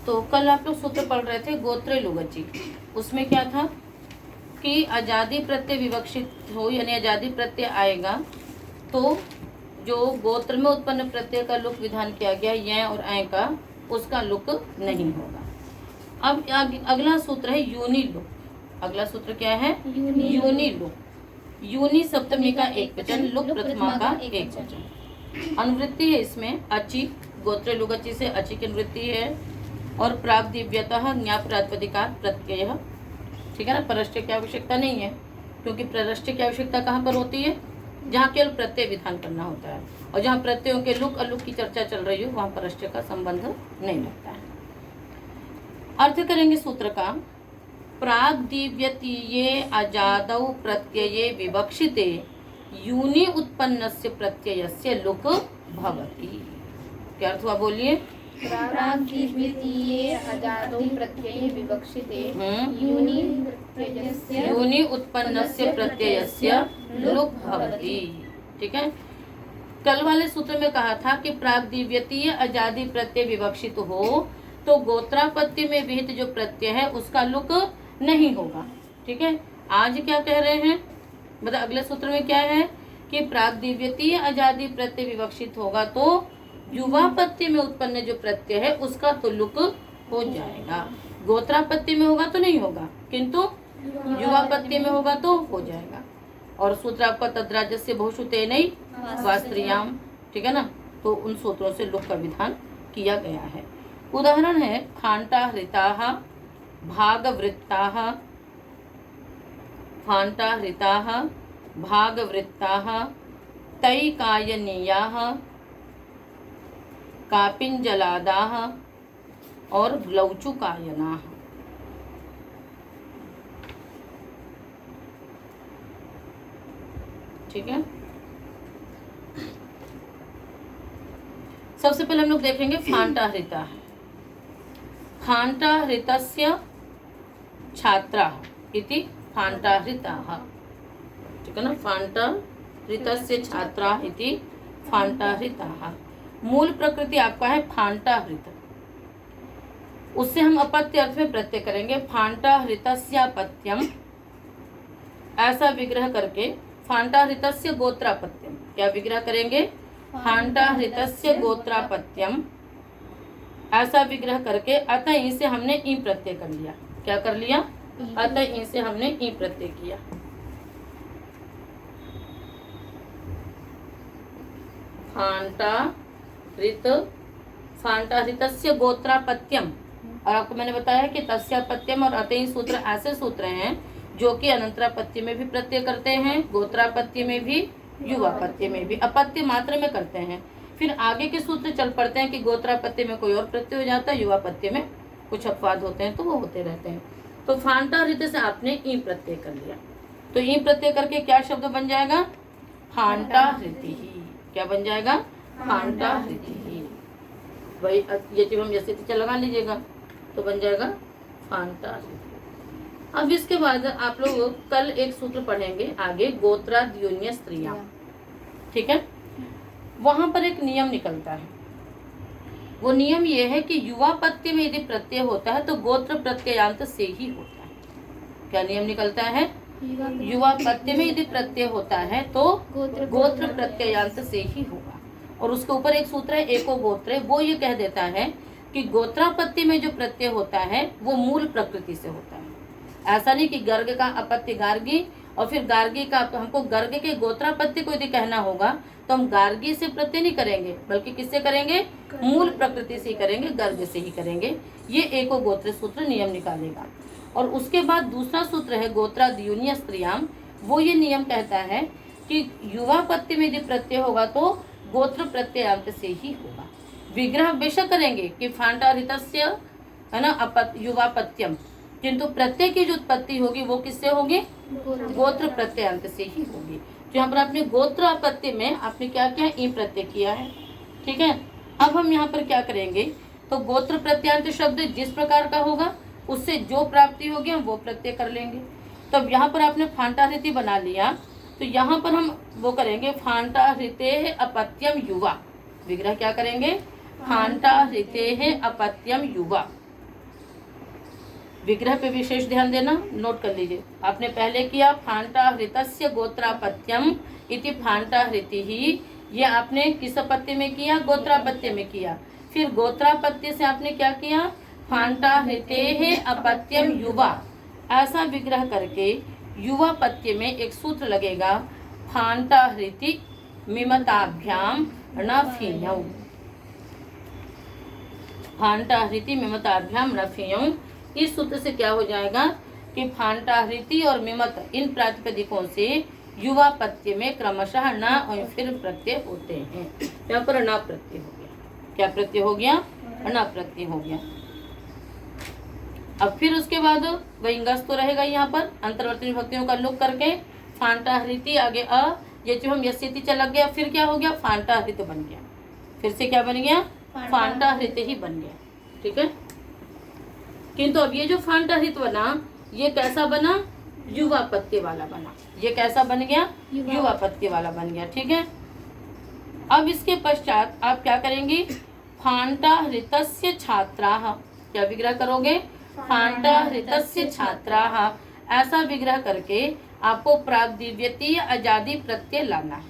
तो कल आप लोग सूत्र पढ़ रहे थे गोत्रे लुगची। उसमें क्या था कि आजादी प्रत्यय विवक्षित हो यानी आजादी प्रत्यय आएगा तो जो गोत्र में उत्पन्न प्रत्यय का लुक विधान किया गया य और ऐ का, उसका लुक नहीं होगा। अब अगला सूत्र है यूनि लुक। अगला सूत्र क्या है? Uni look. यूनि सप्तमी का एक वचन, लुक प्रथमा का एक वचन। अनुवृत्ति है इसमें अचि, गोत्र लुगची से अचि की अनुवृत्ति है। और प्राग्दिव्यतः ज्ञा प्रातिपदिकात् प्रत्यय, ठीक है ना। परस्य की आवश्यकता नहीं है, क्योंकि परस्य की आवश्यकता कहाँ पर होती है? जहाँ केवल प्रत्यय विधान करना होता है, और जहाँ प्रत्ययों के लुक अलुक की चर्चा चल रही हो वहाँ परस्य का संबंध नहीं लगता है। अर्थ करेंगे सूत्र का। प्राग्दिव्यतीये अजादौ प्रत्यये विवक्षिते यूनि उत्पन्नस्य प्रत्ययस्य लुक भवति। क्या अर्थ हुआ बोलिए? प्राग्दिव्यतीये अजादौ प्रत्यये विवक्षिते यूनि उत्पन्नस्य प्रत्ययस्य लुक भवति। ठीक है। कल वाले सूत्र में कहा था कि प्राग्दिव्यतीय अजादि प्रत्यय विवक्षित हो तो गोत्रापत्ति में विहित जो प्रत्यय है उसका लुक नहीं होगा। ठीक है। आज क्या कह रहे हैं, मतलब अगले सूत्र में क्या है कि प्राग्दिव्यतीय अजादि प्रत्यय विवक्षित होगा तो युवापत्ति में उत्पन्न जो प्रत्यय है उसका तो लुक हो जाएगा। गोत्रापत्ति में होगा तो नहीं होगा, किंतु युवापत्ति में होगा तो हो जाएगा। और सूत्र आपका तद्राजस्य बहुश्रुतेनैः वास्त्रियाम, ठीक है ना। तो उन सूत्रों से लुक का विधान किया गया है। उदाहरण है फाण्टाहृताः, भागवृत्ताः, फाण्टाहृताः, भागवृत्ताः, तैकायनीयाः, कापिञ्जलादाः और ग्लौचुकायनाः। ठीक है। सबसे पहले हम लोग देखेंगे फाण्टाहृता। फाण्टाहृतस्य छात्राः इति फाण्टाहृताः, ठीक है ना। फाण्टाहृतस्य छात्राः इति फाण्टाहृताः। मूल प्रकृति आपका है फाण्टाहृत, उससे हम अपत्य अर्थ में प्रत्यय करेंगे। फाण्टाहृतस्यापत्यम ऐसा विग्रह करके फाण्टाहृतस्य गोत्रापत्यम, क्या विग्रह करेंगे? फाण्टाहृतस्य गोत्रापत्यम ऐसा विग्रह करके अतः ई से हमने ई प्रत्यय कर लिया। क्या कर लिया? अतः ई से हमने ई प्रत्यय किया। फाण्टाहृतस्य गोत्रापत्यम, और आपको मैंने बताया कि तस्यापत्यम और अतः सूत्र ऐसे सूत्र हैं जो कि अनंतरापत्ति में भी प्रत्यय करते हैं, गोत्रापत्ति में भी, युवापत्ति में भी, अपत्य मात्र में करते हैं। फिर आगे के सूत्र चल पड़ते हैं कि गोत्रापत्ति में कोई और प्रत्यय हो जाता है, युवापत्ति में कुछ अपवाद होते हैं, तो वो होते रहते हैं। तो फाण्टाहृत से आपने ई प्रत्यय कर लिया, तो ई प्रत्यय करके क्या शब्द बन जाएगा? फाण्टाहृति। क्या बन जाएगा? फाण्टाहृति। वही यतिवम यसिति लगा लीजिएगा तो बन जाएगा फाण्टाहृति। अब इसके बाद आप लोग कल एक सूत्र पढ़ेंगे आगे, गोत्राद्योन्य स्त्रियां। ठीक है। वहां पर एक नियम निकलता है। वो नियम ये है कि युवापत्ति में यदि प्रत्यय होता है तो गोत्र प्रत्ययांत से ही होता है। क्या नियम निकलता है? युवापत्ति में यदि प्रत्यय होता है तो गोत्र प्रत्ययांत से ही होगा। और उसके ऊपर एक सूत्र है एको गोत्र, वो ये कह देता है कि गोत्रापत्ति में जो प्रत्यय होता है वो मूल प्रकृति से होता है। ऐसा नहीं कि गर्ग का अपत्य गार्गी और फिर गार्गी का, हमको गर्ग के गोत्रापत्ति को यदि कहना होगा तो हम गार्गी से प्रत्यय नहीं करेंगे, बल्कि किससे करेंगे? मूल प्रकृति से करेंगे, गर्ग से ही करेंगे। ये एको गोत्र सूत्र नियम निकालेगा। और उसके बाद दूसरा सूत्र है गोत्राद्योन्य स्त्रियाम, वो ये नियम कहता है कि युवापत्ति में यदि प्रत्यय होगा तो गोत्र प्रत्ययांत से ही होगा। विग्रह बेशक करेंगे कि फाण्टाहृतस्य, है ना, युवापत्यम, किंतु प्रत्यय की जो उत्पत्ति होगी वो किससे होगी? गोत्र प्रत्ययांत से ही होगी। तो यहाँ पर आपने गोत्र आपत्ति में आपने क्या किया? ई प्रत्यय किया है। ठीक है। अब हम यहाँ पर क्या करेंगे, तो गोत्र प्रत्ययांत शब्द जिस प्रकार का होगा उससे जो प्राप्ति होगी हम वो प्रत्यय कर लेंगे। तब यहाँ पर आपने फाण्टाहृति बना लिया, तो यहाँ पर हम वो करेंगे फाण्टाहृते अपत्यम युवा। विग्रह क्या करेंगे? फाण्टाहृते अपत्यम युवा। विग्रह पे विशेष ध्यान देना, नोट कर लीजिए। आपने पहले किया फांटा हृतस्य गोत्रापत्यम इति फांटा हृति ही, ये आपने किस अपत्य में किया? गोत्रापत्य में किया। फिर गोत्रापत्य से आपने क्या किया? फांटा हृते अपत्यम युवा, ऐसा विग्रह करके युवा पत्य में एक सूत्र लगेगा, फांटा हृति मिमताभ्याम न फीयौ। फांटा हृति मिमताभ्याम न फीयौ, इस सूत्र से क्या हो जाएगा कि फांटा हृति और मिमत इन प्रातिपदिकों से युवा पत्य में क्रमशः न और फिर प्रत्यय होते हैं। यहाँ पर न प्रत्यय हो गया। क्या प्रत्यय हो गया? न प्रत्यय हो गया। अब फिर उसके बाद वैंगस तो रहेगा यहाँ पर, अंतर्वर्ती विभक्तियों का लुक करके फांटा हृति आगे अ, ये जो हम यस्यति चला गया, फिर क्या हो गया? फांटा हृत बन गया। फिर से क्या बन गया? फांटा हृत ही बन गया। ठीक है, किंतु अब ये जो फांटा हृत बना, ये कैसा बना? युवा पत्य वाला बना। ये कैसा बन गया? युवा पत्य वाला बन गया। ठीक है, अब इसके पश्चात आप क्या करेंगे? फांटा हृतस्य छात्राः, क्या विग्रह करोगे? फांटा हृतस्य छात्राः, ऐसा विग्रह करके आपको प्राग्दिव्यतीय अजादि प्रत्यय लाना है।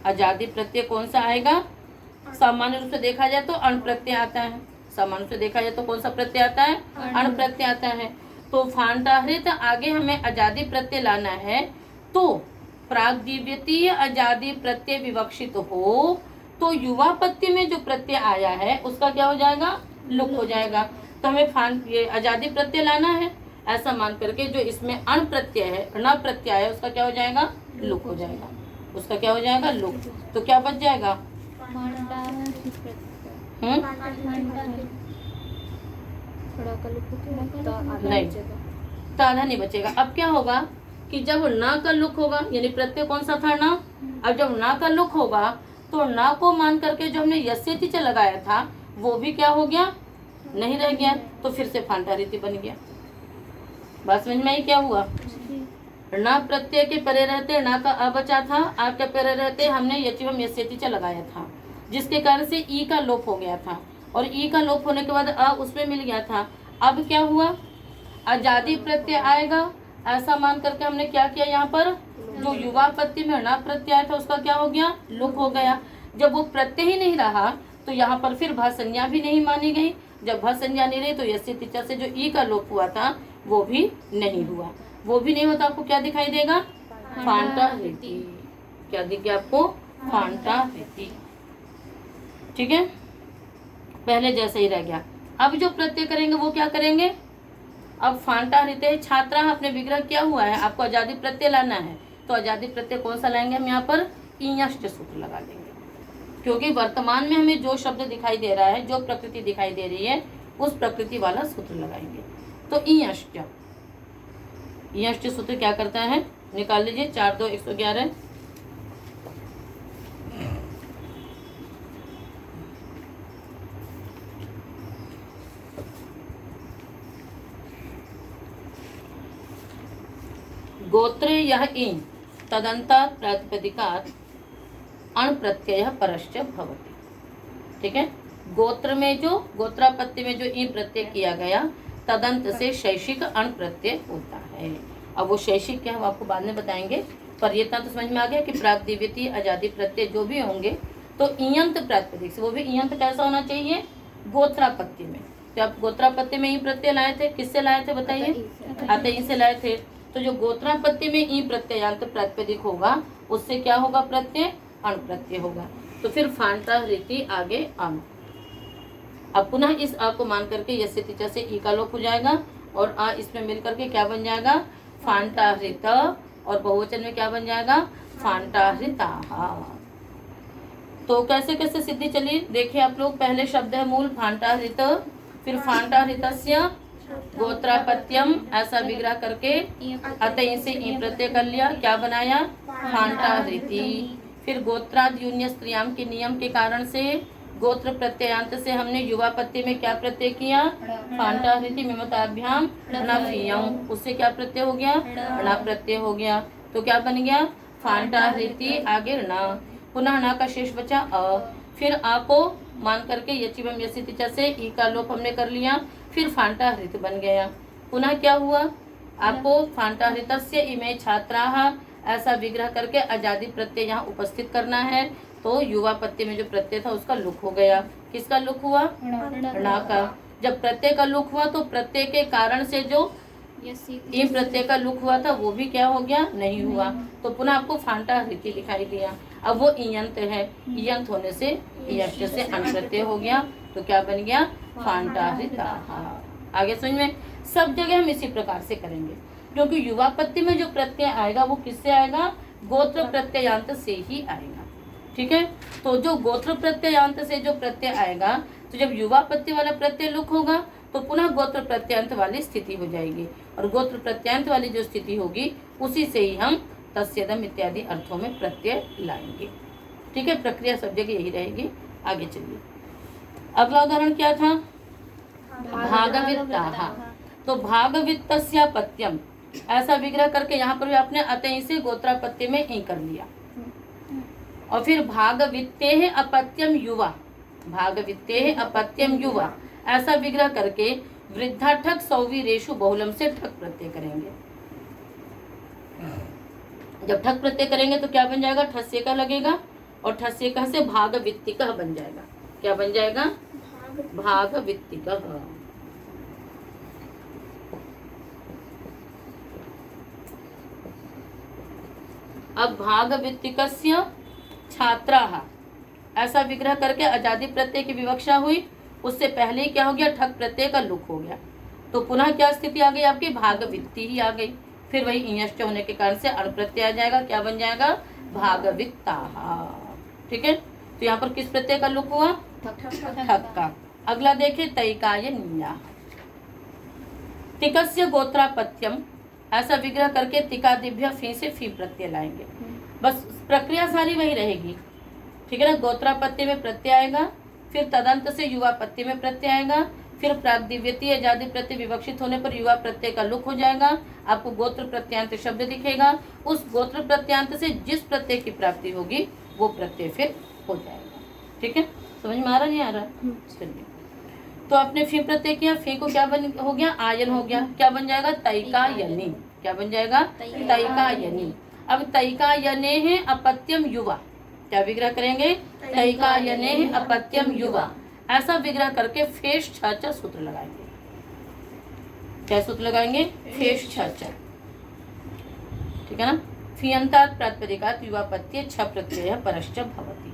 अजादि प्रत्यय कौन सा आएगा? सामान्य रूप से देखा जाए तो अण प्रत्यय आता है। सामान्य रूप से देखा जाए तो कौन सा प्रत्यय आता है? अण प्रत्यय आता है। तो फांटा हृत आगे हमें अजादि प्रत्यय लाना है, तो प्राग्दिव्यतीय अजादि प्रत्यय विवक्षित हो तो युवा पत्य में जो प्रत्यय आया है उसका क्या हो जाएगा? लुक हो जाएगा। तो हमें ये अजादि प्रत्यय लाना है, ऐसा मान करके जो इसमें अण प्रत्यय है, न प्रत्यय है, उसका क्या हो जाएगा? लुक हो जाएगा। उसका क्या हो जाएगा? लुक। तो क्या बच जाएगा? नहीं, तो आधा नहीं बचेगा। अब क्या होगा कि जब ना का लुक होगा, यानी प्रत्यय कौन सा था? ना। अब जब ना का लुक होगा तो ना को मान करके जो हमने यस्यति च लगाया था वो भी क्या हो गया? नहीं रह गया। तो फिर से फांटा रीति बन गया। बात समझ में आई? क्या हुआ? ना प्रत्यय के परे रहते ना का अ बचा था, आ के परे रहते हमने यचिवम यस्यति च लगाया था, जिसके कारण से ई का लोप हो गया था, और ई का लोप होने के बाद अ उसमें मिल गया था। अब क्या हुआ? अजादि प्रत्यय आएगा, ऐसा मान करके हमने क्या किया? यहाँ पर जो युवा पत्य में ना प्रत्यय आया था उसका क्या हो गया? लोप हो गया। जब वो प्रत्यय ही नहीं रहा तो यहाँ पर फिर भा संज्ञा भी नहीं मानी गई। जब भा संज्ञा नहीं रही तो यस्यति च से जो ई का लोप हुआ था वो भी नहीं हुआ। वो भी नहीं होता, आपको क्या दिखाई देगा? फांटा हृति। क्या दिख गया आपको? फांटा हृति। ठीक है, पहले जैसे ही रह गया। अब जो प्रत्यय करेंगे वो क्या करेंगे? अब फांटा हृते छात्रा अपने विग्रह क्या हुआ है, आपको अजादि प्रत्यय लाना है, तो अजादि प्रत्यय कौन सा लाएंगे? हम यहाँ पर ईयश्च सूत्र लगा देंगे, क्योंकि वर्तमान में हमें जो शब्द दिखाई दे रहा है, जो प्रकृति दिखाई दे रही है, उस प्रकृति वाला सूत्र लगाएंगे। तो ईयश्च, ईयश्च सूत्र क्या करता है? निकाल लीजिए। 4 2 111। गोत्रे यह इन तदंतात् प्रातिपदिकात् अण प्रत्यय परश्च भवति। ठीक है, गोत्र में जो गोत्रापत्य में जो इन प्रत्यय किया गया, तदंत से शैषिक अण प्रत्यय होता है। अब वो शैषिक क्या है वो आपको बाद में बताएंगे, पर ये तो समझ में आ गया कि प्राग्दिव्यतीय अजादि प्रत्यय जो भी होंगे तो इयंत प्रातिपदिक से, वो भी इयंत कैसा होना चाहिए? गोत्रापत्य में। तो आप गोत्रापत्य में ई प्रत्यय लाए थे, किससे लाए थे बताइए? अतई से लाए थे। तो जो गोत्रापत्य में ई प्रत्ययांत प्रातिपदिक होगा उससे क्या होगा? प्रत्यय अण प्रत्यय होगा। तो फिर फांटा हृति आगे अण। अब पुनः इस अ को मान करके यस्यति च से ई का लोप हो जाएगा, और अ इसमें मिल करके क्या बन जाएगा? फांटा हृत, और बहुवचन में क्या बन जाएगा? फांटा हृताः। तो कैसे कैसे सिद्धि चली देखिए आप लोग। पहले शब्द है मूल फांटा हृत, फिर फांटा हृतस्य गोत्रापत्यम, ऐसा विग्रह करके अतई से ई प्रत्यय कर लिया, क्या बनाया? फांटा हृति। फिर गोत्राद यून्य स्त्रियाम के नियम के कारण से गोत्र प्रत्ययांत से हमने युवा पत्य में क्या प्रत्यय किया? फांटा हृति मिमताभ्याम णफीयं, उससे क्या प्रत्यय हो गया? ण प्रत्यय हो गया। तो क्या बन गया? फांटा हृति आगे ण, पुनः ण का शेष बचा अ, फिर आ को मान करके यचिवम यस्यति च से ई का लोप हमने कर लिया, फिर फांटा हृत बन गया। पुनः क्या हुआ, आपको फांटाहृतस्य इमे छात्राः ऐसा विग्रह करके अजादि प्रत्यय यहाँ उपस्थित करना है। तो युवा प्रत्यय में जो प्रत्यय था उसका लुक हो गया। किसका लुक हुआ, णा का। जब प्रत्यय का लुक हुआ तो प्रत्यय के कारण से जो इन प्रत्यय का लुक हुआ था वो भी क्या हो गया, नहीं हुआ। तो पुनः आपको फांटाहृति दिखाई दिया। अब वो इयंत है, इयंत होने से इयष्ट से अन प्रत्यय हो गया, तो क्या बन गया, फांटाहृताः। आगे समझ में, सब जगह हम इसी प्रकार से करेंगे, क्योंकि युवा प्रत्यय में जो प्रत्यय आएगा वो किससे आएगा, गोत्र प्रत्ययांत से ही आएगा। ठीक है, तो जो गोत्र प्रत्ययांत से जो प्रत्यय आएगा, तो जब युवा प्रत्यय वाला प्रत्यय लुक होगा तो पुनः गोत्र प्रत्ययांत वाली स्थिति हो जाएगी, और गोत्र प्रत्ययांत वाली जो स्थिति होगी उसी से ही हम तस्यदम इत्यादि अर्थों में प्रत्यय लाएंगे। ठीक है, प्रक्रिया सब जगह यही रहेगी। आगे चलिए, अगला उदाहरण क्या था, भागवित्ताः। तो भागवित्तस्य पत्यम ऐसा विग्रह करके यहाँ पर भी आपने अतः से गोत्रापत्य में ही कर लिया। और फिर भागवित्ते अपत्यम युवा, भागवित्ते अपत्यम युवा ऐसा विग्रह करके वृद्धा ठक सौवीरेशु बहुलम से ठक प्रत्यय करेंगे। जब ठक प्रत्यय करेंगे तो क्या बन जाएगा, ठस्य का लगेगा, और ठस्य का से भागवित्तिका बन जाएगा। क्या बन जाएगा, भागवित्तिका। अब भागवित्तिकस्य छात्राः ऐसा विग्रह करके अजादि प्रत्यय की विवक्षा हुई, उससे पहले ही क्या हो गया, ठक प्रत्यय का लुक हो गया। तो पुनः क्या स्थिति आ गई आपकी, भागवित्ति ही आ गई। फिर वही इयष्ट होने के कारण से अण प्रत्यय आ जाएगा, क्या बन जाएगा, भागवित्ताः। ठीक है, तो यहाँ पर किस प्रत्यय का लुक हुआ, ठक का। अगला देखे, तैकाय नीया। तिकस्य गोत्रापत्यम ऐसा विग्रह करके तिकादिभ्य फी से फी प्रत्यय लाएंगे। बस प्रक्रिया सारी वही रहेगी। ठीक है ना, गोत्रापत्य में प्रत्यय आएगा, फिर तदंत से युवा पत्य में प्रत्यय आएगा, फिर प्राग्दिव्यति अजादि प्रत्यय विवक्षित होने पर युवा प्रत्यय का लुक हो जाएगा, आपको गोत्र प्रत्यांत शब्द दिखेगा। उस गोत्र प्रत्यांत से जिस प्रत्यय की प्राप्ति होगी वो प्रत्यय फिर हो जाएगा। ठीक है, समझ में आ रहा नहीं आ रहा, चलिए। तो आपने फी प्रत्यय किया, फी को क्या बन हो गया, आयन हो गया। क्या बन जाएगा, तैकायनी। क्या बन जाएगा, तैकायनी। अब तैकायने है अपत्यम युवा, क्या विग्रह करेंगे, तैकायने है अपत्यम युवा ऐसा विग्रह करके फेश छ सूत्र लगाएंगे। क्या सूत्र लगाएंगे, फेश छ। ठीक है ना, फियंतात् प्रातिपदिकात् युवा प्रत्यय छ प्रत्यय परश्च भवति।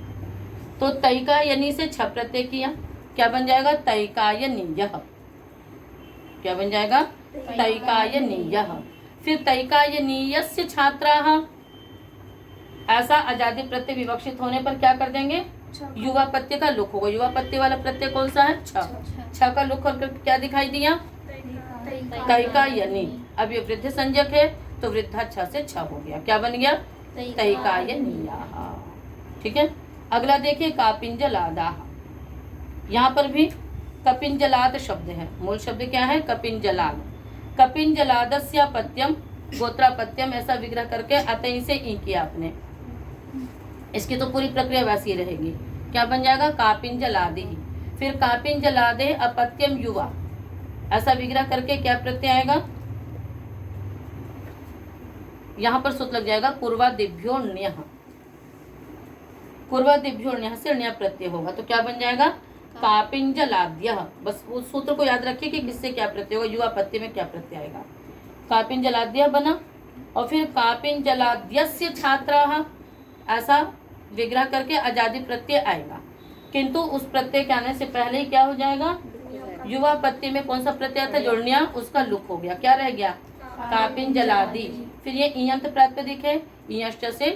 तो तैकायनी से छ प्रत्यय किया, क्या बन जाएगा, तैकायनीयः। क्या बन जाएगा, तैकायनीयः। फिर तैकायनीयस्य छात्राः ऐसा अजादि प्रत्यय विवक्षित होने पर क्या कर देंगे, युवा प्रत्यय का लुक होगा। युवा प्रत्यय वाला प्रत्यय कौन सा है, छ। छ का लुक होकर क्या दिखाई दिया, तैकायनी। अब ये वृद्ध संज्ञक है तो वृद्धा छ से छ हो गया, क्या बन गया, तैकायनीयाः। ठीक है, अगला देखिए, कापिंजलादाः। यहाँ पर भी कपिंजलाद शब्द है, मूल शब्द क्या है, कपिंजलाद। कपिंजलादस्य पत्यम गोत्रापत्यम ऐसा विग्रह करके अतः से ई किया आपने। इसकी तो पूरी प्रक्रिया वैसी रहेगी। क्या बन जाएगा, कापिंजलादि। फिर कापिंजलादे अपत्यम युवा ऐसा विग्रह करके क्या प्रत्यय आएगा, यहाँ पर सूत्र लग जाएगा पूर्वादिभ्यो ण्यः। पूर्वादिभ्यो ण्यः से ण्य प्रत्यय होगा, तो क्या बन जाएगा, कापिंजलाद्यः। बस उस सूत्र को याद रखिए कि किससे क्या प्रत्यय होगा, युवा प्रत्यय में क्या प्रत्यय आएगा। कापिंजलाद्यः बना, और फिर कापिंजलाद्यस्य छात्राः ऐसा विग्रह करके अजादि प्रत्यय आएगा, किंतु उस प्रत्यय के आने से पहले ही क्या हो जाएगा, युवा प्रत्यय में कौन सा प्रत्यय आता है, जोड़निया, उसका लुक हो गया। क्या रह गया, कापिंजलादि। फिर ये इयंत प्रातिपदिक है, इयष्ट से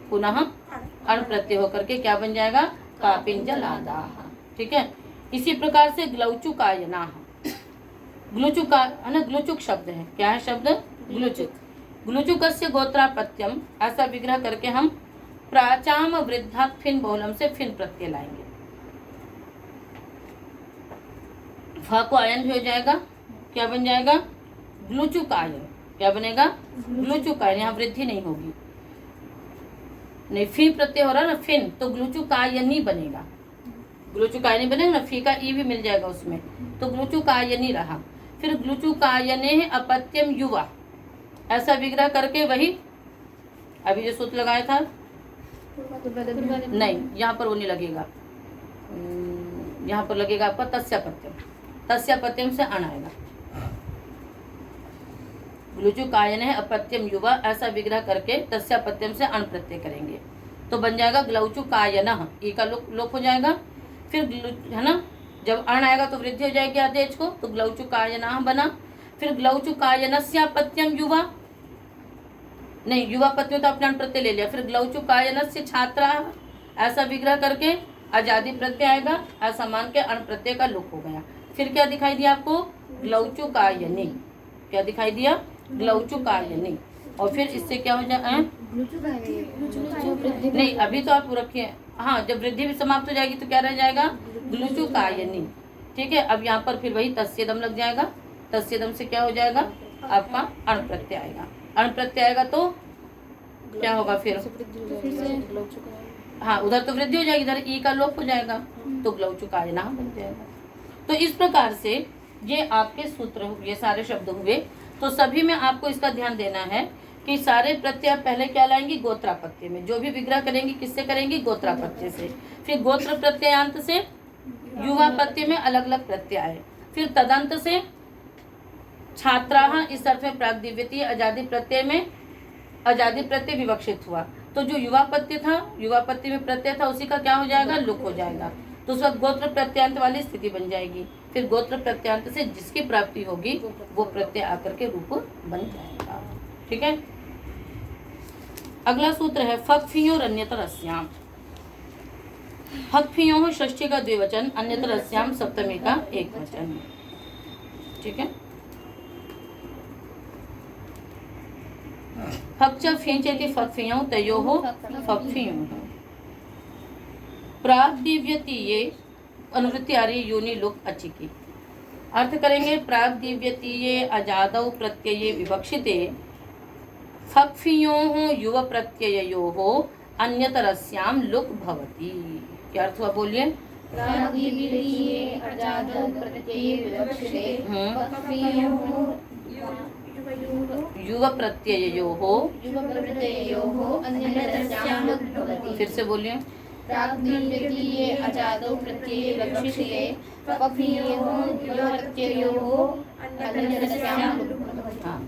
पुनः अण प्रत्यय होकर के क्या बन जाएगा, कापिंजलादाः। ठीक है, इसी प्रकार से ग्लौचुकायनाः। ग्लुचुका है ना, ग्लुचुक शब्द है, क्या है शब्द, ग्लुचुक। ग्लुचुकस्य गोत्रापत्यम ऐसा विग्रह करके हम प्राचाम वृद्धा फिन बहुलम से फिन प्रत्यय लाएंगे। फ को आयन भी हो जाएगा, क्या बन जाएगा, ग्लुचुकायन। क्या बनेगा, ग्लुचुकायन। यहाँ वृद्धि नहीं होगी, नहीं फी प्रत्यय हो रहा ना, फिन, तो ग्लुचुकायनी बनेगा। ग्लुचुकायनी बनेगा ना, फी का ई भी मिल जाएगा उसमें, तो ग्लुचुकायनी रहा। फिर ग्लुचुकायने अपत्यम युवा, ऐसा विग्रह करके वही अभी जो सूत्र लगाया था, नहीं यहाँ पर वो नहीं लगेगा, यहाँ पर लगेगा आपका तस्यापत्यम, तस्यापत्यम से अण आएगा। ग्लुचुकायने अपत्यम युवा, ऐसा विग्रह करके तस्यापत्यम से अण प्रत्यय करेंगे तो बन जाएगा ग्लौचुकायनः, ई का लोप हो जाएगा। फिर है ना, जब अण आएगा तो वृद्धि हो जाएगी आदेश को, तो ग्लौचुकायनः बना। फिर ग्लौचुकायनस्यापत्यम युवा, नहीं युवा पत्नी तो अपने अण प्रत्यय ले लिया। फिर ग्लौचुकायनस्य छात्रा, ऐसा विग्रह करके आजादी प्रत्यय आएगा, ऐसा मान के अण प्रत्यय का लोप हो गया। फिर क्या दिखाई दिया आपको, ग्लौचुकायनी, क्या दिखाई दिया, ग्लौचुकायनी। और फिर इससे क्या हो जाए, नहीं अभी तो आप रखिए, हाँ जब वृद्धि भी समाप्त हो जाएगी तो क्या रह जाएगा, ग्लुचुकायनी। ठीक है, अब यहाँ पर फिर वही तस्येदम लग जाएगा, तस्येदम से क्या हो जाएगा आपका अण प्रत्यय आएगा, अण प्रत्यय आएगा तो क्या होगा फिर, हाँ उधर तो वृद्धि हो जाएगी, इधर ई का लोप हो जाएगा तो ग्लौचुकायनः बन जाएगा। तो इस प्रकार से ये आपके सूत्र, ये सारे शब्द हुए। तो सभी में आपको इसका ध्यान देना है कि सारे प्रत्यय पहले क्या लाएंगी, गोत्रापत्य में, जो भी विग्रह करेंगी किससे करेंगी, गोत्रापत्य से। फिर गोत्र प्रत्ययांत से युवापत्य में अलग अलग प्रत्यय आए। फिर तदंत से छात्राः, इस अर्थ में प्राग्दिव्यतीय आजादी प्रत्यय में आजादी प्रत्यय विवक्षित हुआ, तो जो युवापत्य था, युवापत्य में प्रत्यय था, उसी का क्या हो जाएगा, लुक हो जाएगा, तो उस वक्त गोत्र प्रत्यांत वाली स्थिति बन जाएगी। फिर गोत्र प्रत्यांत से जिसकी प्राप्ति होगी वो प्रत्यय आकर के रूप बन जाएगा। ठीक है, अगला सूत्र है फक्फियों अन्यतरस्याम। फक्फियों षष्ठी का द्विवचन, अन्यतरस्याम सप्तमी का एक वचन। ठीक है, फक्च फिंचेति फक्फियों तयोः फक्फियों। प्राग्दिव्यतीये अनुवृत्ति आ रही योनि लोक अचिकी। अर्थ करेंगे प्राग्दिव्यतीये अजादौ प्रत्यये विवक्षिते फक्फियोः युव प्रत्यययोः अन्यतरस्याम लुक भवति। क्या अर्थ हुआ, बोलिए। प्राग्दिव्यतीये अजादौ प्रत्यये विवक्षिते फक्फियोः युव प्रत्यययोः अन्यतरस्याम लुक भवति। फिर से बोलिए। प्राग्दिव्यतीये अजादौ प्रत्यये विवक्षिते फक्फियोः युव प्रत्यययोः अन्यतरस्याम लुक भवति। हाँ,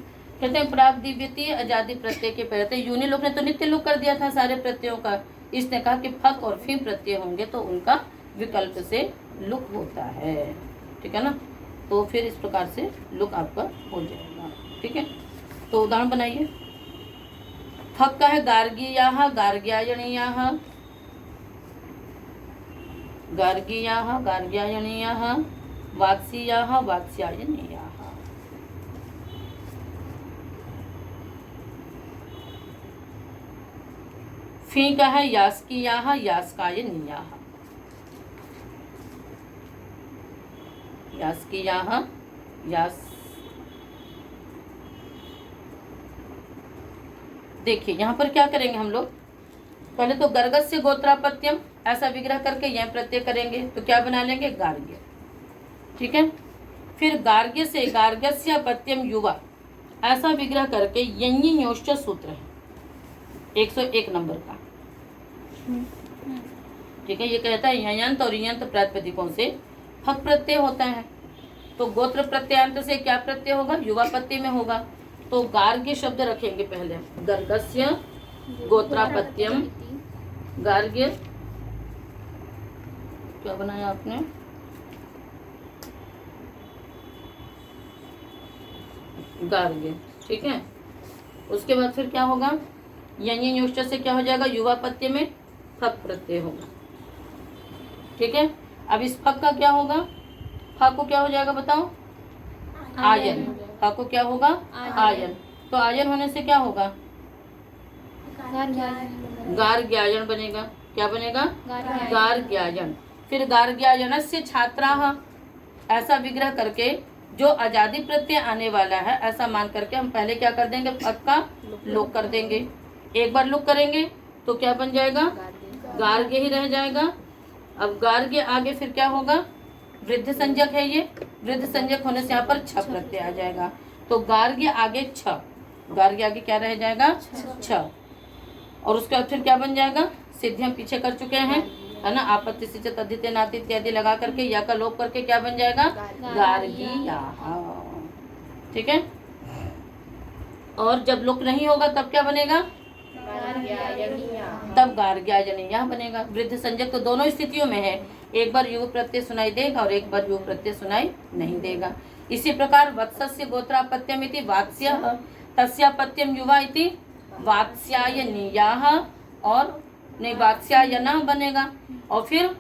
कहते हैं प्राग्दिव्यतीय आजादी प्रत्यय के पहले यूनि लोक ने तो नित्य लोक कर दिया था सारे प्रत्ययों का, इसने कहा कि फक और फी प्रत्यय होंगे तो उनका विकल्प से लुक होता है। ठीक है ना, तो फिर इस प्रकार से लुक आपका हो जाएगा। ठीक है, तो उदाहरण बनाइए। फक का है गार्गीयाः गार्ग्यायणीयाः, गार्गीयाः गार्ग्यायणीयाः, वात्सीयाः वात्स्यायणीयाः। फी का है यास्कीयाः यास्कायनीयाः, यास्कीयाः यास। देखिए यहाँ पर क्या करेंगे हम लोग, पहले तो गर्गस्य गोत्रापत्यम ऐसा विग्रह करके यह प्रत्यय करेंगे तो क्या बना लेंगे, गार्ग्य। ठीक है, फिर गार्ग्य से गार्ग्यस्य अपत्यम युवा ऐसा विग्रह करके यञ्ञयोश्च सूत्र है 101 नंबर का। ठीक है, ये कहता है ययंत और यंत प्रातिपदिकों से फक प्रत्यय होता है, तो गोत्र प्रत्ययांत से क्या प्रत्यय होगा, युवा प्रत्यय में होगा। तो गार्ग्य शब्द रखेंगे पहले, गर्गस्य गोत्रापत्यम, गार्ग्य क्या बनाया आपने, गार्ग्य। ठीक है, उसके बाद फिर क्या होगा, यञ्ञयोश्च से क्या हो जाएगा, युवा प्रत्यय में फक प्रत्यय होगा। ठीक है, अब इस फक का क्या होगा, फक को क्या हो जाएगा बताओ, आयन। फक को क्या होगा, आयन। तो आयन होने से क्या होगा, गार्ग्यायन बनेगा। क्या बनेगा, गार्ग्यायन। फिर गार्ग्यायनस्य छात्राः ऐसा विग्रह करके जो आजादी प्रत्यय आने वाला है ऐसा मान करके हम पहले क्या कर देंगे, फक का लोक कर देंगे। एक बार लोक करेंगे तो क्या बन जाएगा, गार्ग्य ही रह जाएगा। अब गार्ग्य आगे फिर क्या होगा, वृद्ध संज्ञक है ये, वृद्ध संज्ञक होने से यहाँ पर छ प्रत्यय आ जाएगा। तो गार्ग्य आगे छ, गार्ग्य आगे क्या रह जाएगा? छ। और उसके बाद फिर क्या बन जाएगा? सिद्धि हम पीछे कर चुके हैं, है ना। आपत्ति से तद्धिते नाति इत्यादि लगा करके या का लोप करके क्या बन जाएगा? गार्गियाः। ठीक है। और जब लोप नहीं होगा तब क्या बनेगा? तब गार्ग्यायनीयः बनेगा। वृद्ध संज्ञक तो दोनों स्थितियों में है, एक बार युव प्रत्यय सुनाई देगा और एक बार युव प्रत्यय सुनाई नहीं देगा। इसी प्रकार वत्सस्य गोत्रापत्यम इति वात्स्यः, तस्यापत्यम युवा इति वात्स्यायनीयाः, और नहीं वात्स्यायनः बनेगा। और फिर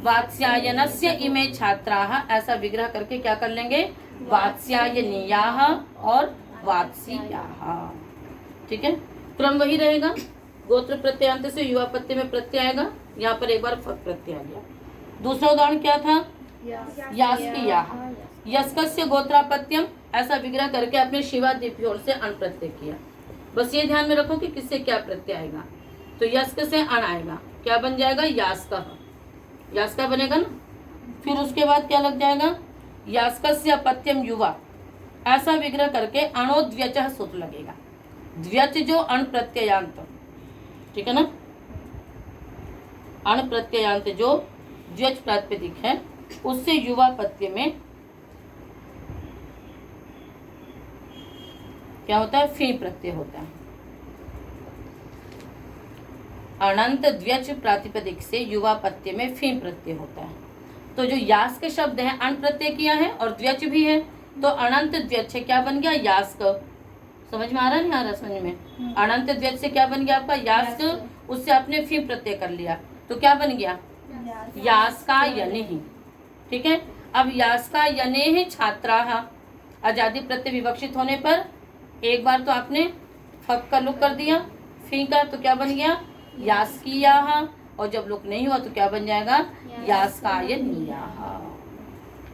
वात्स्यायनस्य इमे छात्राः, ऐसा विग्रह करके क्या कर लेंगे? वात्स्यायनीयाः और वात्स्याः। ठीक है, क्रम वही रहेगा। गोत्र प्रत्ययांत से युवा प्रत्यय में प्रत्यय आएगा। यहाँ पर एक बार फक प्रत्यय आ गया। दूसरा उदाहरण क्या था? यास्कियाः। यस्कस्य गोत्रापत्यम, ऐसा विग्रह करके आपने शिवादिभ्योर से अण प्रत्यय किया। बस ये ध्यान में रखो कि किससे क्या प्रत्यय आएगा। तो यस्क से अण आएगा, क्या बन जाएगा? यास्कः, यास्का बनेगा ना। फिर उसके बाद क्या लग जाएगा? यास्कस्य अपत्यम युवा, ऐसा विग्रह करके अणोद्व्यचः सूत्र लगेगा। द्व्यच जो अण प्रत्ययांत, ठीक है ना, अण प्रत्ययांत जो द्व्यच प्रातिपदिक है, उससे युवा प्रत्यय में क्या होता है? फी प्रत्यय होता है। अनंत द्व्यच प्रातिपदिक से युवा प्रत्यय में फी प्रत्यय होता है। तो जो यास्क शब्द है अण प्रत्यय किया है और द्व्यच भी है, तो अनंत द्व्यच से क्या बन गया? यास्क। समझ में आ रहा है? नहीं आ रहा समझ में? अनंत द्व्यच से क्या बन गया आपका? यास्क। उससे आपने फी प्रत्यय कर लिया, तो क्या बन गया? यास्कायनेः। ठीक है। अब यास्कायनेः छात्राः, आजादी प्रत्यय विवक्षित होने पर एक बार तो आपने फक का लुक कर दिया, फी का, तो क्या बन गया? यास्कियाः। और जब लुक नहीं हुआ तो क्या बन जाएगा? यास्कायनीयाः।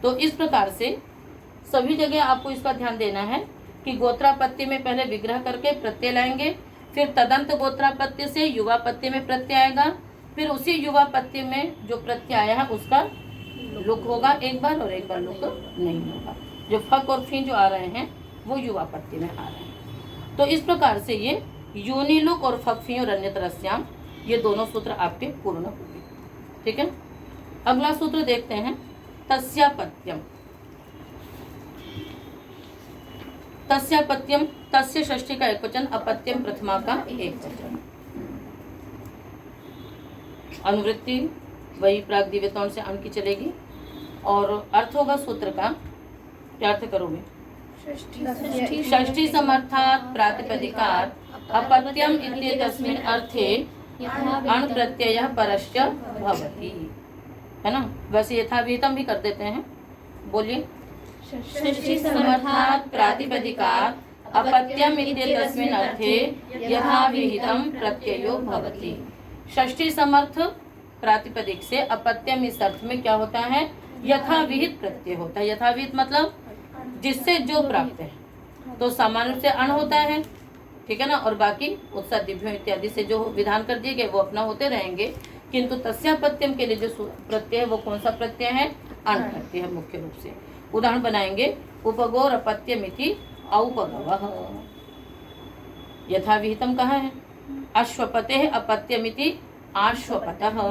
तो इस प्रकार से सभी जगह आपको इसका ध्यान देना है कि गोत्रापत्य में पहले विग्रह करके प्रत्यय लाएंगे, फिर तदंत गोत्रापत्य से युवा पत्य में प्रत्यय आएगा, फिर उसी युवा पत्य में जो प्रत्यय आया है उसका लुक होगा एक बार और एक बार लुक नहीं होगा। जो फक और फी जो आ रहे हैं वो युवा पत्य में आ रहे हैं। तो इस प्रकार से ये यूनि लुक और फक फी और अन्यतरस्याम, ये दोनों सूत्र आपके पूर्ण होंगे। ठीक है। अगला सूत्र देखते हैं, तस्यापत्यम। तस्यापत्यम, तस्य षष्ठी का एकवचन, अपत्यम प्रथमा का एकवचन। अनुवृत्ति वही प्राग दिव्यतौन से अण की चलेगी और अर्थ होगा सूत्र का। क्या अर्थ करोगे? षष्ठी समर्थात् प्रातिपदिकात् अपत्यम इत्येतस्मिन् अर्थे अण प्रत्ययः परश्च भवति, है ना। वैसे यथाविहितम भी कर देते हैं, बोलिए। षष्ठी समर्थात् प्रातिपदिकात् अपत्यम इत्येतस्मिन् अर्थे यथाविहितम प्रत्ययो भवति। षष्ठी समर्थ प्रातिपदिक से अपत्यम इस अर्थ में क्या होता है? यथाविहित प्रत्यय होता है। यथाविहित मतलब जिससे जो प्राप्त है, तो सामान्य रूप से अण होता है, ठीक है ना, और बाकी उत्साह दिव्यों इत्यादि से जो विधान कर दिए गए वो अपना होते रहेंगे। किंतु तस्यापत्यम के लिए जो प्रत्यय है वो कौन सा प्रत्यय है? अण प्रत्यय है मुख्य रूप से। उदाहरण बनाएंगे, उपगोर अपत्यमिति औपगवः। यथाविहितम कहाँ है? अश्वपतेः अपत्यमिति आश्वपतः।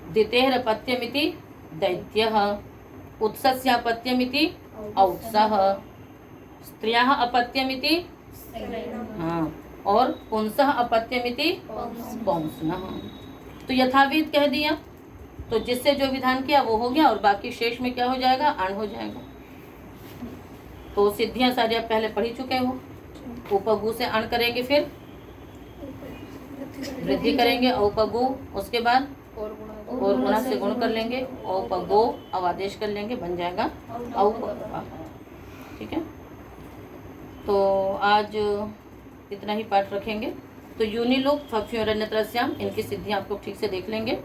दितेः अपत्यमिति दैत्यः। उत्सस्यापत्यमिति औत्सः। स्त्रियाः अपत्यमिति, हाँ, और पुंसः अपत्यमिति पौंसनः। तो यथाविहित कह दिया, तो जिससे जो विधान किया वो हो गया और बाकी शेष में क्या हो जाएगा? अण हो जाएगा। तो सिद्धियां सारी आप पहले पढ़ ही चुके हो। उपगु से अण करेंगे, फिर वृद्धि करेंगे औपगु, उसके बाद और गुणा से गुण कर लेंगे, औपगो अवादेश कर लेंगे, बन जाएगा औपगवः। ठीक है। तो आज इतना ही पाठ रखेंगे। तो यूनि लोक फक्फी और अन्यतरस्याम, इनकी सिद्धियां आप लोग ठीक से देख लेंगे।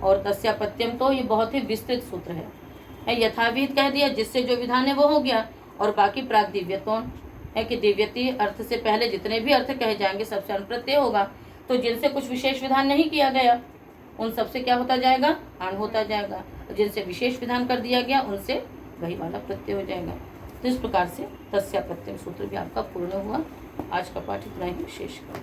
और तस्यापत्यम तो ये बहुत ही विस्तृत सूत्र है। यथाविहित कह दिया, जिससे जो विधान है वो हो गया, और बाकी प्राग दिव्यतोन है कि दिव्यति अर्थ से पहले जितने भी अर्थ कहे जाएंगे सबसे अण प्रत्यय होगा। तो जिनसे कुछ विशेष विधान नहीं किया गया उन सबसे क्या होता जाएगा, आन होता जाएगा, और जिनसे विशेष विधान कर दिया गया उनसे वही वाला प्रत्यय हो जाएगा। तो इस प्रकार से तस्या प्रत्यय सूत्र भी आपका पूर्ण हुआ। आज का पाठ इतना ही शेष कर